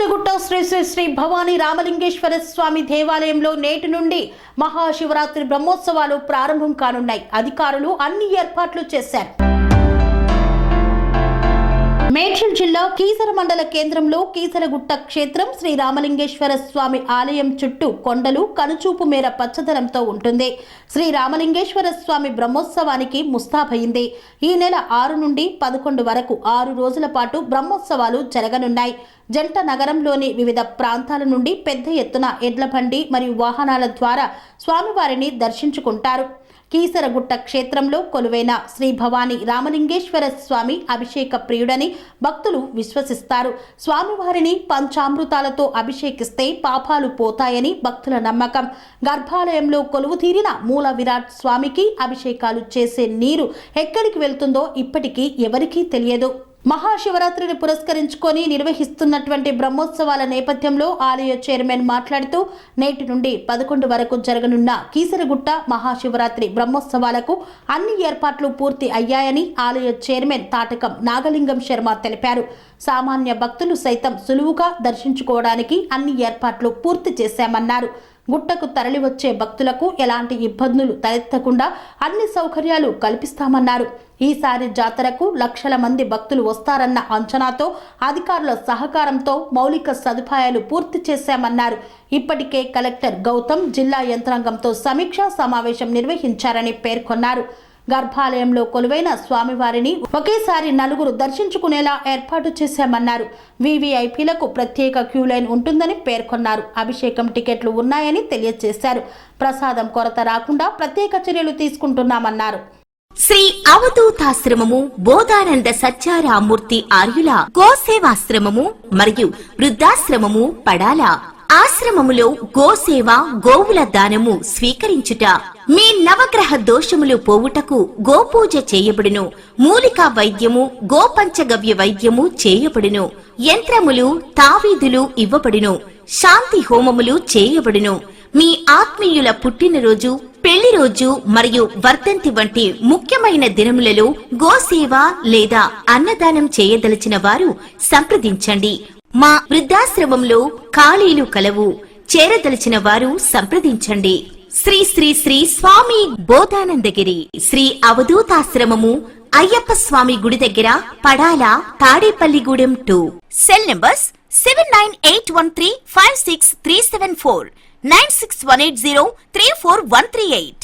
కీసరగుట్ట శ్రీ శ్రీ శ్రీ భవానీ రామలింగేశ్వర స్వామి దేవాలయంలో నేటి నుండి మహాశివరాత్రి బ్రహ్మోత్సవాలు ప్రారంభం కానున్నాయి. అధికారులు అన్ని ఏర్పాట్లు చేశారు. మేడ్చల్ జిల్లా కీసర మండల కేంద్రంలో కీసరగుట్ట క్షేత్రం శ్రీ రామలింగేశ్వర స్వామి ఆలయం చుట్టూ కొండలు కనుచూపు మేర పచ్చదనంతో ఉంటుంది. శ్రీ రామలింగేశ్వర స్వామి బ్రహ్మోత్సవానికి ముస్తాబయింది. ఈ నెల 6 నుండి 11 వరకు 6 రోజుల పాటు బ్రహ్మోత్సవాలు జరగనున్నాయి. జంట నగరంలోని వివిధ ప్రాంతాల నుండి పెద్ద ఎత్తున ఎడ్ల బండి మరియు వాహనాల ద్వారా స్వామివారిని దర్శించుకుంటారు. కీసరగుట్ట క్షేత్రంలో కొలువైన శ్రీ భవానీ రామలింగేశ్వర స్వామి అభిషేక ప్రియుడని భక్తులు విశ్వసిస్తారు. స్వామివారిని పంచామృతాలతో అభిషేకిస్తే పాపాలు పోతాయని భక్తుల నమ్మకం. గర్భాలయంలో కొలువుతీరిన మూల విరాట్ స్వామికి అభిషేకాలు చేసే నీరు ఎక్కడికి వెళ్తుందో ఇప్పటికీ ఎవరికీ తెలియదు. మహాశివరాత్రిని పురస్కరించుకొని నిర్వహిస్తున్నటువంటి బ్రహ్మోత్సవాల నేపథ్యంలో ఆలయ చైర్మన్ మాట్లాడుతూ నేటి నుండి 11 వరకు జరగనున్న కీసరగుట్ట మహాశివరాత్రి బ్రహ్మోత్సవాలకు అన్ని ఏర్పాట్లు పూర్తి అయ్యాయని ఆలయ చైర్మన్ తాటకం నాగలింగం శర్మ తెలిపారు. సామాన్య భక్తులు సైతం సులువుగా దర్శించుకోవడానికి అన్ని ఏర్పాట్లు పూర్తి చేశామన్నారు. గుట్టకు తరలివచ్చే భక్తులకు ఎలాంటి ఇబ్బందులు తలెత్తకుండా అన్ని సౌకర్యాలు కల్పిస్తామన్నారు. ఈసారి జాతరకు లక్షల మంది భక్తులు వస్తారన్న అంచనాతో అధికారుల సహకారంతో మౌలిక సదుపాయాలు పూర్తి చేశామన్నారు. ఇప్పటికే కలెక్టర్ గౌతమ్ జిల్లా యంత్రాంగంతో సమీక్షా సమావేశం నిర్వహించారని పేర్కొన్నారు. గర్భాలయంలో కొలువైన స్వామివారిని ఒకేసారి 4 దర్శించుకునేలా ఏర్పాటు చేశామన్నారు. వీవీఐపీలకు ప్రత్యేక క్యూ లైన్ ఉంటుందని పేర్కొన్నారు. అభిషేకం టికెట్లు ఉన్నాయని తెలియజేశారు. ప్రసాదం కొరత రాకుండా ప్రత్యేక చర్యలు తీసుకుంటున్నామన్నారు. శ్రీ అవధూతాశ్రమము బోధానంద సత్యారామూర్తి ఆర్యుల గోసేవాశ్రమము మరియు వృద్ధాశ్రమము పడాల ఆశ్రమములో గోసేవ గోవుల దానము స్వీకరించుట, మీ నవగ్రహ దోషములు పోవుటకు గోపూజ చేయబడును. మూలికా వైద్యము గోపంచగవ్య వైద్యము చేయబడును. యంత్రములు తావీదులు ఇవ్వబడును. శాంతి హోమములు చేయబడును. మీ ఆత్మీయుల పుట్టినరోజు, పెళ్లి రోజు మరియు వర్ధంతి వంటి ముఖ్యమైన దినములలో గోసేవ లేదా అన్నదానం చేయదలిచిన వారు సంప్రదించండి. మా వృద్ధాశ్రమంలో ఖాళీలు కలవు. చేరదలిచిన వారు సంప్రదించండి. శ్రీ శ్రీ శ్రీ స్వామి బోధానందగిరి శ్రీ అవధూతాశ్రమము అయ్యప్ప స్వామి గుడి దగ్గర పడాల తాడేపల్లిగూడెం 2. Cell numbers 7981356374 96180341138.